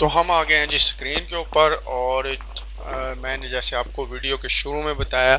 तो हम आ गए हैं जी स्क्रीन के ऊपर और मैंने जैसे आपको वीडियो के शुरू में बताया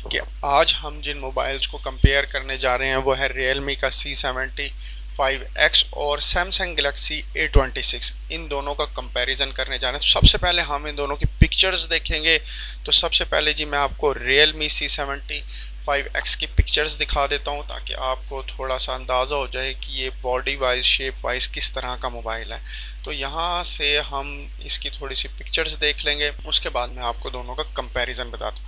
कि आज हम जिन मोबाइल्स को कंपेयर करने जा रहे हैं वो है Realme का C75X और Samsung Galaxy A26। इन दोनों का कंपैरिजन करने जा रहे हैं। तो सबसे पहले हम इन दोनों की पिक्चर्स देखेंगे। तो सबसे पहले जी मैं आपको Realme C75X की पिक्चर्स दिखा देता हूं ताकि आपको थोड़ा सा अंदाज़ा हो जाए कि ये बॉडी वाइज शेप वाइज किस तरह का मोबाइल है। तो यहाँ से हम इसकी थोड़ी सी पिक्चर्स देख लेंगे, उसके बाद मैं आपको दोनों का कंपैरिजन बताता हूँ।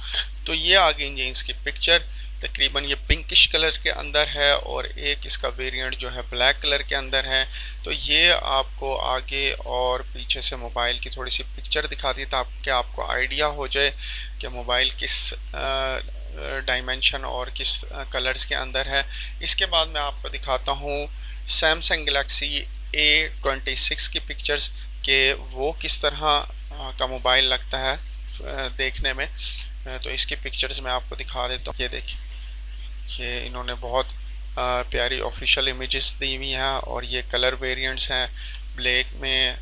तो ये आ गई जी इसकी पिक्चर, तकरीबन ये पिंकिश कलर के अंदर है और एक इसका वेरिएंट जो है ब्लैक कलर के अंदर है। तो ये आपको आगे और पीछे से मोबाइल की थोड़ी सी पिक्चर दिखा दी ताकि आपको आइडिया हो जाए कि मोबाइल किस डायमेंशन और किस कलर्स के अंदर है। इसके बाद मैं आपको दिखाता हूँ सैमसंग गैलेक्सी A26 की पिक्चर्स के वो किस तरह का मोबाइल लगता है देखने में। तो इसकी पिक्चर्स मैं आपको दिखा देता हूँ। ये देखिए, ये इन्होंने बहुत प्यारी ऑफिशियल इमेजेस दी हुई हैं और ये कलर वेरिएंट्स हैं। ब्लैक में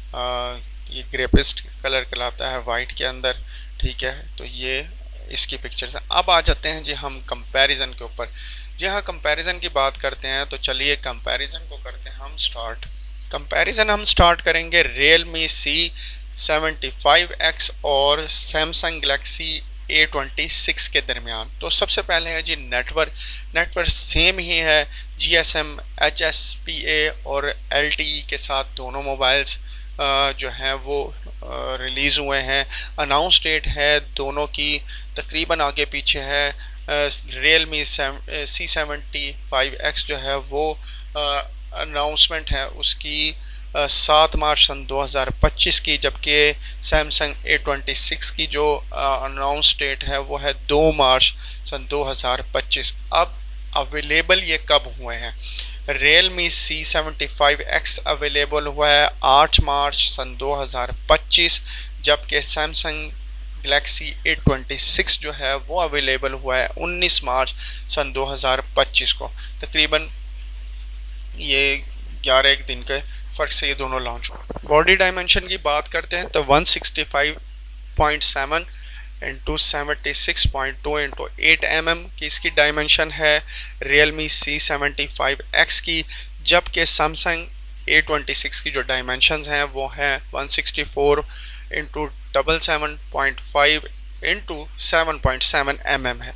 ये ग्रेपिस्ट कलर कहलाता है वाइट के अंदर, ठीक है। तो ये इसकी पिक्चर्स हैं। अब आ जाते हैं जी हम कंपैरिजन के ऊपर। जी हाँ, कंपैरिजन की बात करते हैं तो चलिए कंपैरिजन को करते हैं हम स्टार्ट। कंपैरिजन हम स्टार्ट करेंगे Realme C75X और Samsung Galaxy A26 के दरमियान। तो सबसे पहले है जी नेटवर्क सेम ही है। GSM HSPA और LTE के साथ दोनों मोबाइल्स जो हैं वो रिलीज़ हुए हैं। अनाउंस डेट है दोनों की तकरीबन आगे पीछे है। Realme C75X जो है वो अनाउंसमेंट है उसकी 7 मार्च सन 2025 की, जबकि सैमसंग A26 की जो अनाउंस डेट है वो है 2 मार्च सन 2025। अब अवेलेबल ये कब हुए हैं? Realme C75X अवेलेबल हुआ है 8 मार्च सन 2025, जबकि सैमसंग गैलेक्सी A26 जो है वो अवेलेबल हुआ है 19 मार्च सन 2025 को। तकरीबन ये 11 एक दिन के फ़र्क से ये दोनों लॉन्च हुए। बॉडी डायमेंशन की बात करते हैं तो 165.7 इंटू 76.2 इंटू 8 mm की इसकी डायमेंशन है Realme C75X की, जबकि Samsung A26 की जो डायमेंशंस हैं वो हैं 164 इंटू 775 इंटू 7.7 mm है।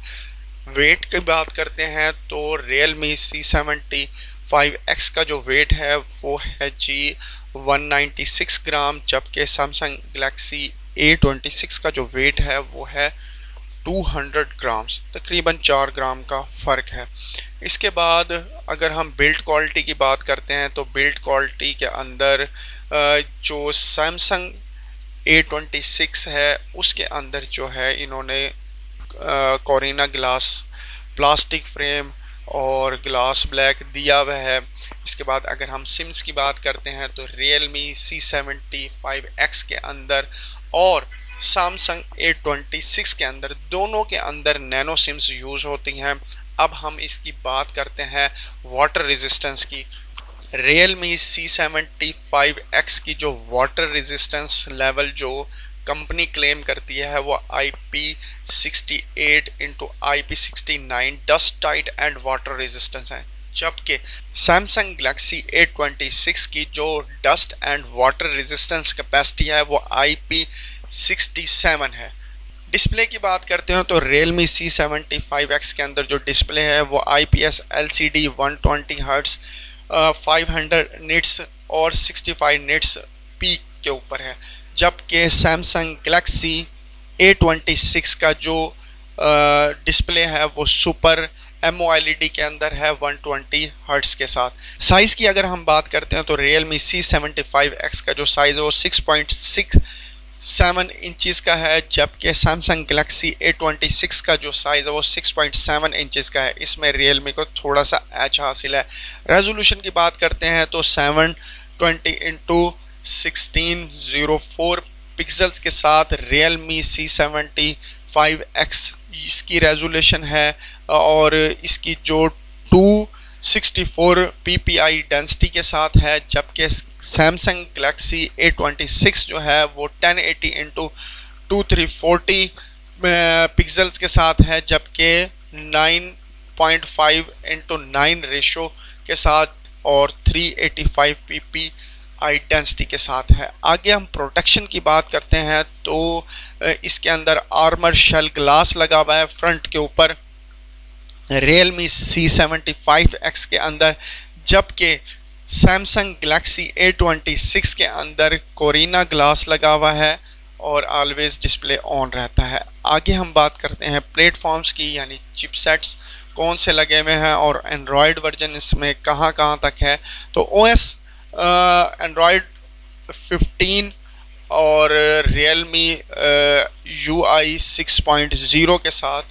वेट की बात करते हैं तो Realme C75X का जो वेट है वो है जी 196 ग्राम, जबकि Samsung Galaxy A26 का जो वेट है वो है 200 ग्राम्स, तकरीबन 4 ग्राम का फ़र्क है। इसके बाद अगर हम बिल्ड क्वालिटी की बात करते हैं तो बिल्ड क्वालिटी के अंदर जो Samsung A26 है उसके अंदर जो है इन्होंने कोरिना ग्लास प्लास्टिक फ्रेम और ग्लास ब्लैक दिया हुआ है। इसके बाद अगर हम सिम्स की बात करते हैं तो Realme C75X के अंदर और Samsung A26 के अंदर दोनों के अंदर नैनो सिम्स यूज़ होती हैं। अब हम इसकी बात करते हैं वाटर रेजिस्टेंस की। Realme C75X की जो वाटर रेजिस्टेंस लेवल जो कंपनी क्लेम करती है वो IP68 into IP69 dust tight and water resistance है, जबकि Samsung Galaxy A26 की जो dust and water resistance capacity है वो IP67 है। डिस्प्ले की बात करते हैं तो Realme C75X के अंदर जो डिस्प्ले है वो IPS LCD 120 हर्ट्ज 500 निट्स और 65 निट्स पीक के ऊपर है, जबकि Samsung Galaxy A26 का जो डिस्प्ले है वो सुपर MOLED के अंदर है 120 हर्ट्ज के साथ। साइज़ की अगर हम बात करते हैं तो Realme C75X का जो साइज़ है वो 6.67 इंचज़ का है, जबकि Samsung Galaxy A26 का जो साइज़ है वो 6.7 इंचज़ का है। इसमें Realme को थोड़ा सा एज हासिल है। रेजोल्यूशन की बात करते हैं तो 720 इंटू 1604 पिक्सल्स के साथ Realme C75X इसकी रेजोल्यूशन है और इसकी जो 264 ppi डेंसिटी के साथ है, जबकि सैमसंग गैलेक्सी A26 जो है वो 1080 इंटू 2340 पिक्सल्स के साथ है, जबकि 9.5 इंटू 9 रेशो के साथ और 385 ppi डेंसिटी के साथ है। आगे हम प्रोटेक्शन की बात करते हैं तो इसके अंदर आर्मर शेल ग्लास लगा हुआ है फ्रंट के ऊपर Realme C75X के अंदर, जबकि सैमसंग गैलेक्सी A26 के अंदर कोरिना ग्लास लगा हुआ है और ऑलवेज डिस्प्ले ऑन रहता है। आगे हम बात करते हैं प्लेटफॉर्म्स की, यानी चिपसेट्स कौन से लगे हुए हैं और एंड्रॉयड वर्जन इसमें कहाँ कहाँ तक है। तो OS एंड्रॉयड 15 और Realme UI 6.0 के साथ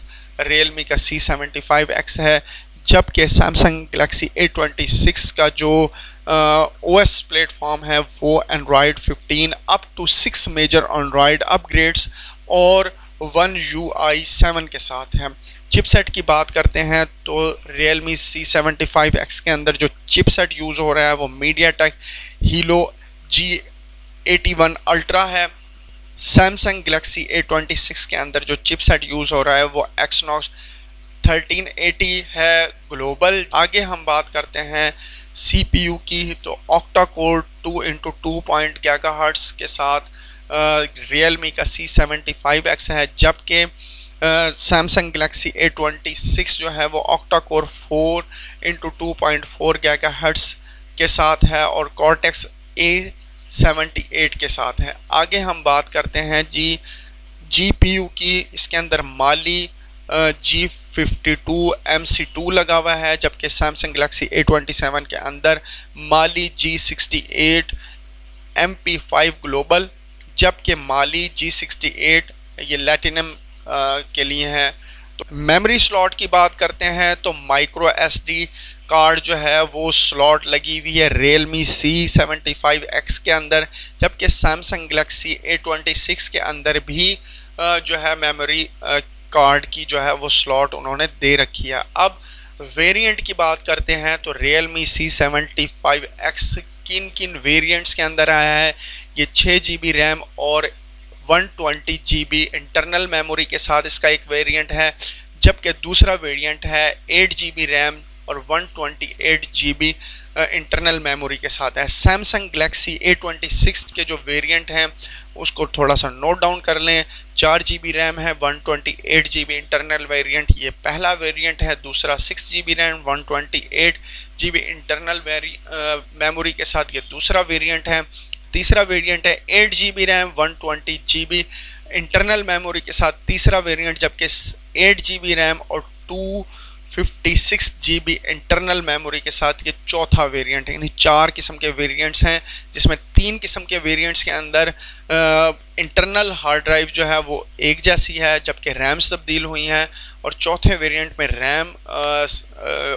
Realme का C75X है, जबकि सैमसंग गैलेक्सी A26 का जो OS प्लेटफॉर्म है वो Android 15 up to 6 major Android upgrades और 1 UI 7 के साथ है। चिपसेट की बात करते हैं तो Realme C75X के अंदर जो चिपसेट यूज़ हो रहा है वो MediaTek Helio G81 Ultra है। सैमसंग गैलेक्सी A26 के अंदर जो चिपसेट यूज़ हो रहा है वो Exynos 1380 है ग्लोबल। आगे हम बात करते हैं CPU की, तो ऑक्टा कोर 2x2 GHz के साथ Realme का C75X है, जबकि सैमसंग गैलेक्सी A26 जो है वो ऑक्टा कोर 4x2.4 GHz के साथ है और Cortex A78 के साथ है। आगे हम बात करते हैं GPU की, इसके अंदर माली G52 MC2 लगा हुआ है, जबकि सैमसंग गैलेक्सी A27 के अंदर माली G68 MP5 ग्लोबल, जबकि माली G68 ये लैटिनम के लिए है। तो मेमोरी स्लॉट की बात करते हैं तो माइक्रो SD कार्ड जो है वो स्लॉट लगी हुई है Realme C75X के अंदर, जबकि सैमसंग गैलेक्सी A26 के अंदर भी जो है मेमोरी कार्ड की जो है वो स्लॉट उन्होंने दे रखी है। अब वेरिएंट की बात करते हैं तो Realme C75X किन किन वेरिएंट्स के अंदर आया है। ये 6 GB रैम और 120 GB इंटरनल मेमोरी के साथ इसका एक वेरिएंट है, जबकि दूसरा वेरिएंट है 8 GB रैम और 128 GB इंटरनल मेमोरी के साथ है। सैमसंग गैलेक्सी A26 के जो वेरिएंट हैं उसको थोड़ा सा नोट डाउन कर लें। 4 GB रैम है, 128 GB इंटरनल वेरिएंट, ये पहला वेरिएंट है। दूसरा 6 GB RAM 128 GB internal memory के साथ ये दूसरा वेरिएंट है। तीसरा वेरिएंट है 8 GB RAM 120 GB internal memory के साथ तीसरा वेरिएंट, जबकि 8 GB रैम और 256 GB इंटरनल मेमोरी के साथ ये चौथा वेरिएंट है। यानी 4 किस्म के वेरिएंट्स हैं, जिसमें 3 किस्म के वेरिएंट्स के अंदर इंटरनल हार्ड ड्राइव जो है वो एक जैसी है, जबकि रैम्स तब्दील हुई हैं, और चौथे वेरिएंट में रैम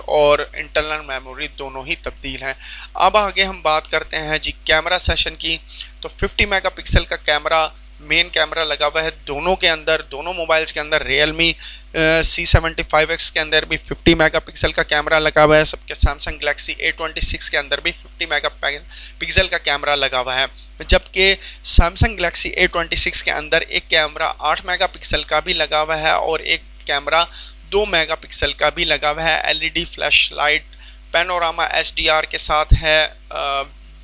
और इंटरनल मेमोरी दोनों ही तब्दील हैं। अब आगे हम बात करते हैं जी कैमरा सेशन की। तो 50 मेगापिक्सल का कैमरा मेन कैमरा लगा हुआ है दोनों के अंदर, दोनों मोबाइल्स के अंदर। Realme C75X के अंदर भी 50 मेगापिक्सल का कैमरा लगा हुआ है, सबके सैमसंग गैलेक्सी A26 के अंदर भी 50 मेगापिक्सल का कैमरा लगा हुआ है, जबकि सैमसंग गैलेक्सी A26 के अंदर एक कैमरा 8 मेगापिक्सल का भी लगा हुआ है और एक कैमरा 2 मेगापिक्सल का भी लगा हुआ है। LED flash light panorama HDR के साथ है,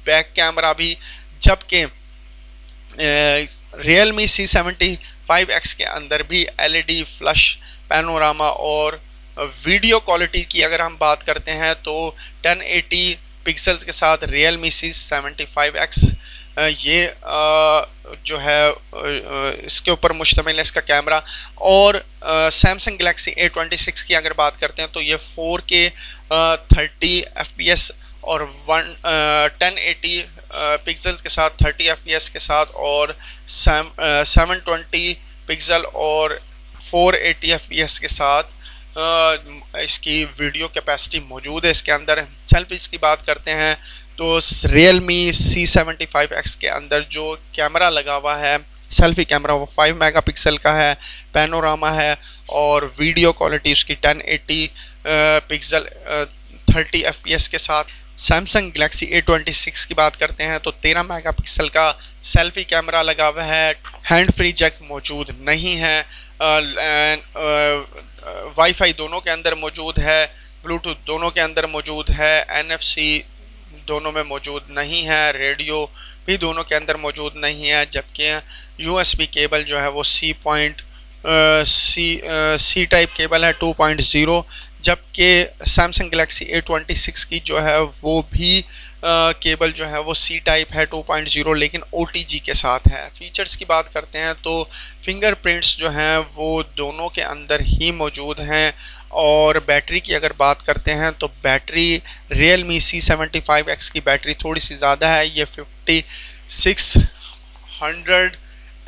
बैक कैमरा भी, जबकि Realme C75X के अंदर भी LED फ्लैश पैनोरामा और वीडियो क्वालिटी की अगर हम बात करते हैं तो 1080 पिक्सल्स के साथ Realme C75X ये जो है इसके ऊपर मुश्तमिल है इसका कैमरा। और सैमसंग गैलेक्सी A26 की अगर बात करते हैं तो ये 4K 30 FPS और 1080 पिक्सल्स के साथ 30 FPS के साथ और 720 पिक्सल और 480 FPS के साथ इसकी वीडियो कैपेसिटी मौजूद है इसके अंदर। सेल्फीज़ की बात करते हैं तो Realme C75X के अंदर जो कैमरा लगा हुआ है सेल्फी कैमरा वो 5 मेगापिक्सल का है, पैनोरामा है और वीडियो क्वालिटी उसकी 1080 पिक्सल 30 FPS के साथ सैमसंग गैलेक्सी A26 की बात करते हैं तो 13 मेगापिक्सल का सेल्फी कैमरा लगा हुआ है, हैंड फ्री जैक मौजूद नहीं है, वाईफाई दोनों के अंदर मौजूद है, ब्लूटूथ दोनों के अंदर मौजूद है, NFC दोनों में मौजूद नहीं है, रेडियो भी दोनों के अंदर मौजूद नहीं है, जबकि USB केबल जो है वो सी टाइप केबल है 2.0, जबकि सैमसंग गैलेक्सी A26 की जो है वो भी केबल जो है वो सी टाइप है 2.0 लेकिन OTG के साथ है। फीचर्स की बात करते हैं तो फिंगरप्रिंट्स जो हैं वो दोनों के अंदर ही मौजूद हैं, और बैटरी की अगर बात करते हैं तो बैटरी Realme C75X की बैटरी थोड़ी सी ज़्यादा है, ये 5600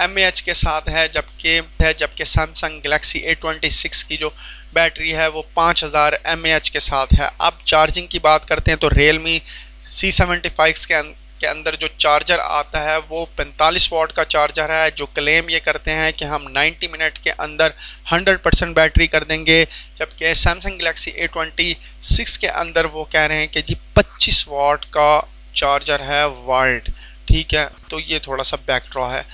mAh के साथ है, जबकि सैमसंग गैलेक्सी A26 की जो बैटरी है वो 5000 mAh के साथ है। अब चार्जिंग की बात करते हैं तो Realme C75 के अंदर जो चार्जर आता है वो 45 वाट का चार्जर है, जो क्लेम ये करते हैं कि हम 90 मिनट के अंदर 100% बैटरी कर देंगे, जबकि सैमसंग गैलेक्सी A26 के अंदर वो कह रहे हैं कि जी 25 वाट का चार्जर है वाल्ट। ठीक है, तो ये थोड़ा सा बैकड्रॉ है।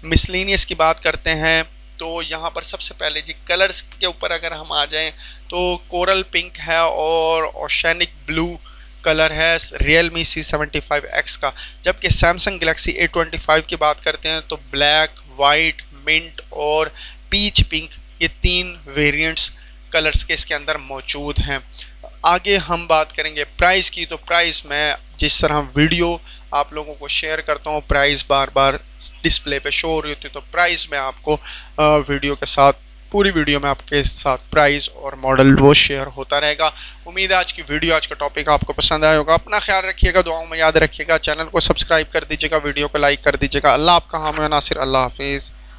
मिसलेनियस की बात करते हैं तो यहाँ पर सबसे पहले जी कलर्स के ऊपर अगर हम आ जाएं तो कोरल पिंक है और ओशैनिक ब्लू कलर है Realme C75X का, जबकि सैमसंग गैलेक्सी A25 की बात करते हैं तो ब्लैक, वाइट, मिंट और पीच पिंक, ये 3 वेरिएंट्स कलर्स के इसके अंदर मौजूद हैं। आगे हम बात करेंगे प्राइस की, तो प्राइस मैं जिस तरह वीडियो आप लोगों को शेयर करता हूँ, प्राइस बार बार डिस्प्ले पे शो हो रही होती है, तो प्राइस मैं आपको वीडियो के साथ पूरी वीडियो में आपके साथ प्राइस और मॉडल वो शेयर होता रहेगा। उम्मीद है आज की वीडियो, आज का टॉपिक आपको पसंद आया होगा। अपना ख्याल रखिएगा, दुआओं में याद रखिएगा, चैनल को सब्सक्राइब कर दीजिएगा, वीडियो को लाइक कर दीजिएगा। अल्लाह आपका हामी व नासिर। अल्लाह हाफिज़।